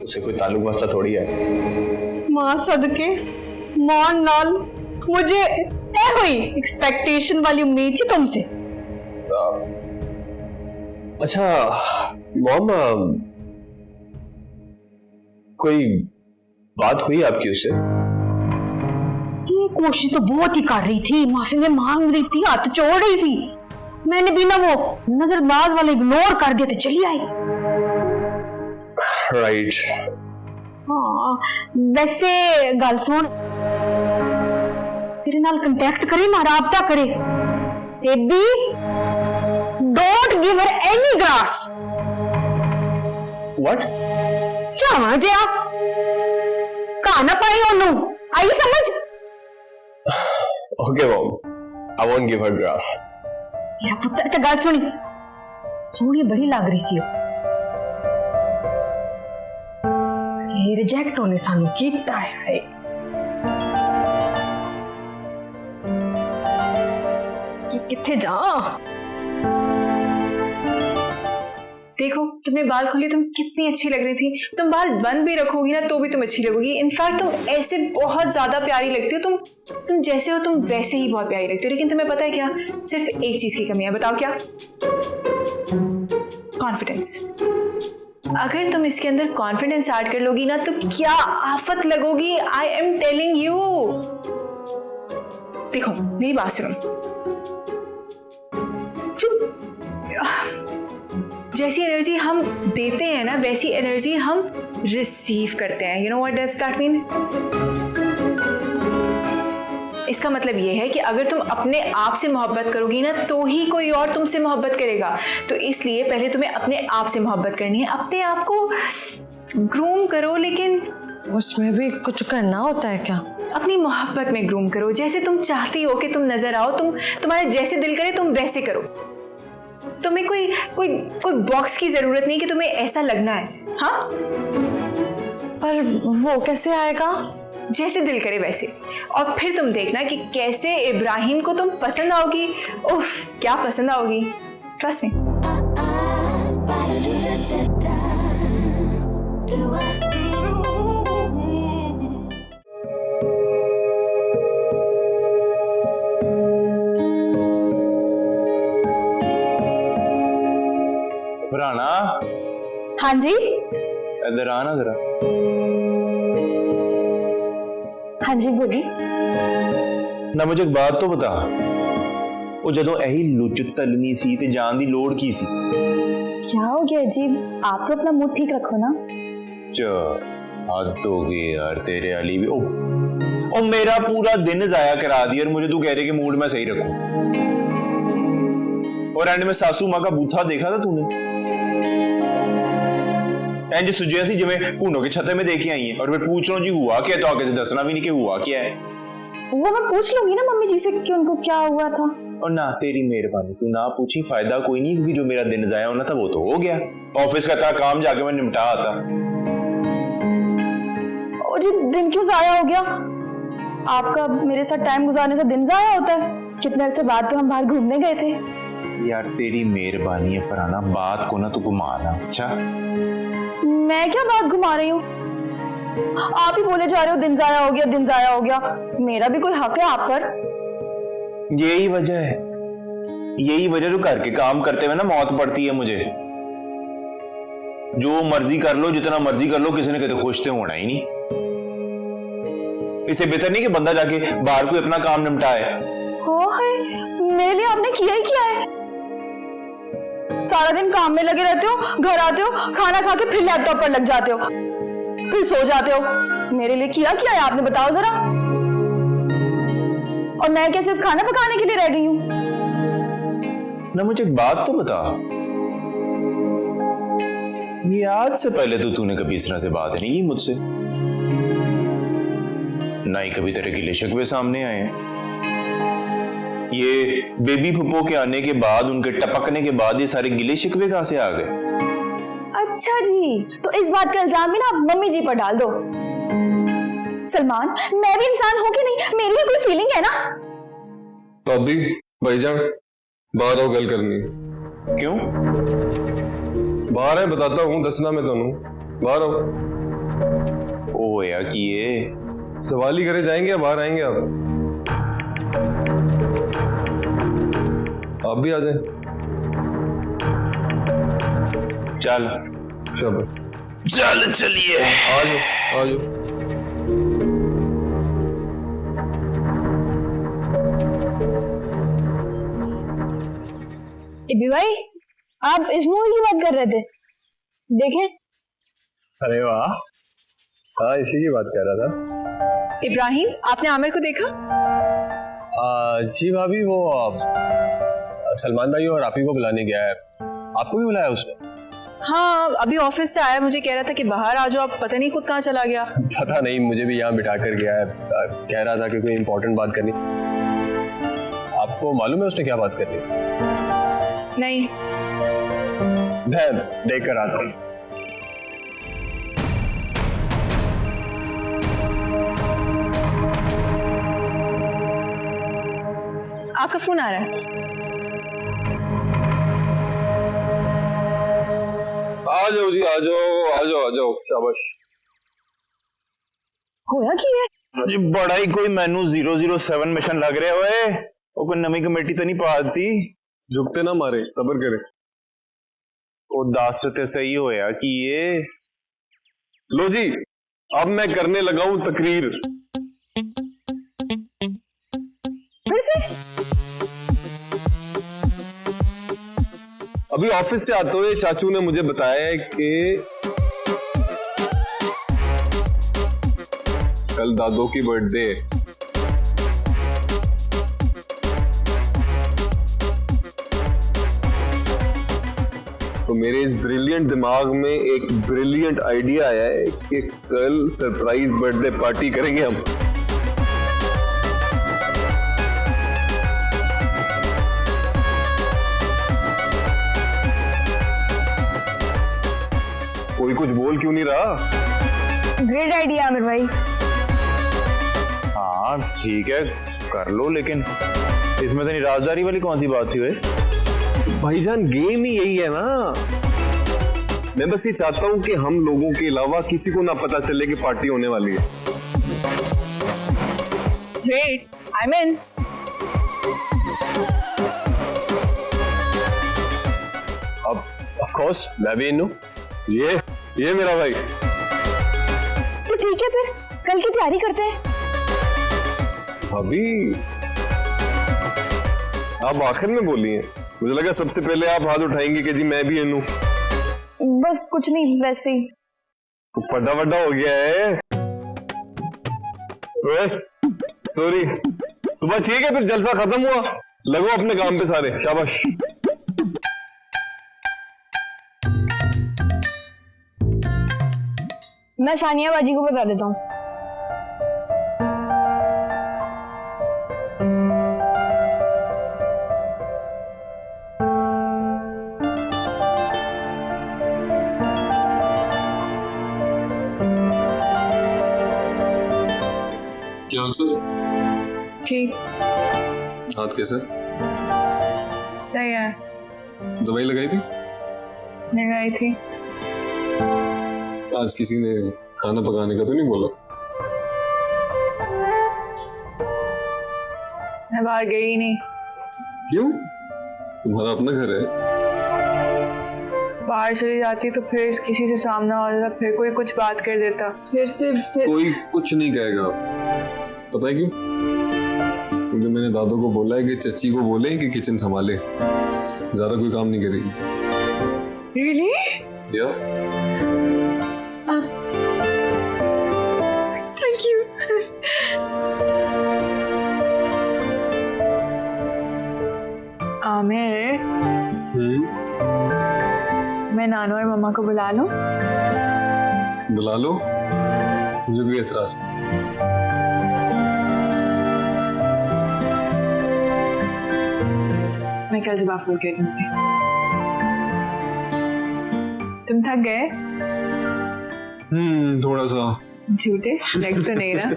उसे कोई ताल्लुक वास्ता थोड़ी है। मां सदके मान नाल मुझे हुई एक्सपेक्टेशन वाली उम्मीद थी तुमसे। अच्छा मॉम, कोई बात हुई आपकी उससे? ये कोशिश तो बहुत ही कर रही थी, माफी में मांग रही थी, हाथ जोड़ रही थी। मैंने बिना वो नजरबाज वाले इग्नोर कर दिया तो चली आई। राइट। हाँ वैसे गल सुन, तेरे नाल कंटेक्ट करे ना, राबता करे। Baby don't give her any grass. What? क्या मजा खाना पाई ओनू आई समझ? Okay mom, I won't give her grass. मेरा पुत्र तो गल सुनी, सोहनी बड़ी लग रही सी। रिजेक्ट होने सानू कीता है। किथे जा? देखो तुमने बाल खोले, तुम कितनी अच्छी लग रही थी। तुम बाल बंद भी रखोगी ना तो भी तुम अच्छी लगोगी। इनफैक्ट तुम ऐसे बहुत ज्यादा प्यारी लगती हो। तुम जैसे हो तुम वैसे ही बहुत प्यारी लगती हो। लेकिन तुम्हें पता है क्या, सिर्फ एक चीज की कमी है। बताओ क्या? कॉन्फिडेंस। अगर तुम इसके अंदर कॉन्फिडेंस ऐड कर लोगी ना तो क्या आफत लगोगी। I am telling you. देखो मेरी बात सुनो, जैसी एनर्जी हम देते हैं ना वैसी एनर्जी हम रिसीव करते हैं। You know what does that mean? इसका मतलब यह है कि अगर तुम अपने आप से मोहब्बत करोगी ना तो ही कोई और तुमसे मोहब्बत करेगा। तो इसलिए पहले तुम्हें अपने आप से मोहब्बत करनी है। अपने आप को ग्रूम करो, लेकिन उसमें भी कुछ करना होता है क्या? अपनी मोहब्बत में ग्रूम करो। जैसे तुम चाहती हो कि तुम नजर आओ, तुम्हारे जैसे दिल करे तुम वैसे करो। तुम्हें कोई बॉक्स की जरूरत नहीं कि तुम्हें ऐसा लगना है। हाँ, पर वो कैसे आएगा? जैसे दिल करे वैसे। और फिर तुम देखना कि कैसे इब्राहिम को तुम पसंद आओगी। उफ, क्या पसंद आओगी, ट्रस्ट मी। फरहाना। हाँ जी। इधर आना जरा। हाँ जी बोली। ना मुझे एक बात तो बता, वो जदों यही लुच तलनी सी ते जान दी लोड़ की सी? क्या हो गया अजीब? आप तो अपना मूड ठीक रखो ना। हद हो गई यार तेरे वाली भी। ओ मेरा पूरा दिन जाया करा दिया और मुझे तू कह रही कि मूड मैं सही रखूं। और एंड में सासू माँ का बूथा देखा था तूने? एंड सुझिया थी जिਵੇਂ भूनों के छते में देखी आई है। और मैं पूछ रहा हूँ जी हुआ क्या, तो आगे से दसना भी नहीं कि हुआ क्या है। वो मैं पूछ लूंगी ना मम्मी जी से कि उनको क्या हुआ था। और ना तेरी मेहरबानी, तू ना पूछी फायदा कोई नहीं, क्योंकि जो मेरा दिन जाया होना था वो तो हो गया। ऑफिस का था काम जाके मैं निपटा आता। ओ जी दिन क्यों जाया हो गया? आपका मेरे साथ टाइम गुजारने से दिन जाया होता है? कितने अरसे बाद तो हम बाहर घूमने गए थे। यार तेरी मेहरबानी है फरहाना, बात को ना तू घुमाना। अच्छा मैं क्या बात घुमा रही हूँ? आप ही बोले जा रहे हो दिन जाया हो गया, दिन जाया हो गया। मेरा भी कोई हक है आप पर। यही वजह है, यही वजह जो घर के काम करते हुए ना मौत पड़ती है मुझे। जो मर्जी कर लो, जितना मर्जी कर लो, किसी ने कभी खुश तो होना ही नहीं। इससे बेहतर नहीं कि बंदा जाके बाहर कोई अपना काम निपटाए। हो है, मेरे लिए आपने किया ही क्या है? सारा दिन काम में लगे रहते हो, घर आते हो, खाना खा के फिर लैपटॉप पर लग जाते हो, फिर सो जाते हो। मेरे लिए किया क्या है आपने, बताओ जरा। और मैं क्या सिर्फ खाना पकाने के लिए रह गई हूं? ना मुझे एक बात तो बता, ये आज से पहले तो तूने कभी इस तरह से बात नहीं की मुझसे, ना ही कभी तेरे गिले शिकवे सामने आए हैं। ये बेबी फुप्पो के आने के बाद, उनके टपकने के बाद ये सारे गिले शिकवे कहां से आ गए? अच्छा जी, तो इस बात का इल्जाम भी ना मम्मी जी पर डाल दो। सलमान, मैं भी इंसान हूं कि नहीं? मेरी भी कोई फीलिंग है ना। भाभी भाईजान बाहर आओ, गल करनी। क्यों? बाहर है, बताता हूँ, दसना मैं तुहानू। बाहर आओ। ओ होया कि ये सवाल ही करे जाएंगे या बाहर आएंगे आप भी आ जाए। चल चलो चलिए आ जाओ। इबी भाई, आप इस मूवी की बात कर रहे थे, देखें। अरे वाह, हाँ इसी की बात कर रहा था। इब्राहिम, आपने आमिर को देखा? जी भाभी, वो सलमान भाई और आप ही को बुलाने गया है। आपको भी बुलाया उसने? हाँ, अभी ऑफिस से आया, मुझे कह रहा था कि बाहर आ जाओ। आप पता नहीं खुद कहाँ चला गया। पता नहीं, मुझे भी यहाँ बिठा कर गया है। कह रहा था कि कोई इम्पोर्टेंट बात करनी। आपको मालूम है उसने क्या बात करनी? नहीं। मैं देख कर आता हूँ। आपका फोन आ रहा है। आ जाओ जी, आ जाओ, शाबाश। होया की है? जी बड़ा ही कोई मैनू 007 मिशन लग रहा होए। वो कोई नवी कमेटी तो नहीं पाती। झुकते ना मारे, सब्र करे। वो 10 ते सही होया कि ये। लो जी, अब मैं करने लगा हूं तकरीर। फिर से? अभी ऑफिस से आते हुए चाचू ने मुझे बताया कि कल दादो की बर्थडे है। तो मेरे इस ब्रिलियंट दिमाग में एक ब्रिलियंट आइडिया आया है कि कल सरप्राइज बर्थडे पार्टी करेंगे हम। कोई कुछ बोल क्यों नहीं रहा? ग्रेट आइडिया आमिर भाई। हाँ ठीक है, कर लो, लेकिन इसमें तो राजदारी वाली कौन सी बात थी वे? भाईजान, गेम ही यही है ना। मैं बस ये चाहता हूं कि हम लोगों के अलावा किसी को ना पता चले कि पार्टी होने वाली है। Great, I mean. अब ऑफ कोर्स मैं भी इन हूँ। ये मेरा भाई। तो ठीक है, फिर कल की तैयारी करते हैं। अभी आप आखिर में बोली हैं, मुझे लगा सबसे पहले आप हाथ उठाएंगे कि जी मैं भी इन हूँ। बस कुछ नहीं, वैसे ही। पड्डा वड्डा हो गया है। सॉरी। तो बस ठीक है, फिर जलसा खत्म हुआ, लगो अपने काम पे सारे। शाबाश। मैं सानिया बाजी को बता देता हूँ। क्या हाल सर? ठीक, हाथ कैसा? सही है। दवाई लगाई थी? लगाई थी। आज किसी ने खाना पकाने का तो नहीं बोला? मैं बाहर गई ही नहीं। क्यों? तुम्हारा अपना घर है। बाहर चली जाती तो फिर किसी से सामना हो जाता, फिर कोई कुछ बात कर देता, फिर कोई कुछ नहीं कहेगा। पता है क्यों? क्योंकि मैंने दादो को बोला है कि चच्ची को बोले कि किचन संभाले, ज्यादा कोई काम नहीं करेगी। रियली? या थैंक यू। आमिर, मैं नानू और मम्मा को बुला लूं? बुला लो, मुझे कोई एतराज नहीं। मैं कल सुबह फोन कर लूंगी। तुम थक गए? थोड़ा सा। झूठे लग तो नहीं ना?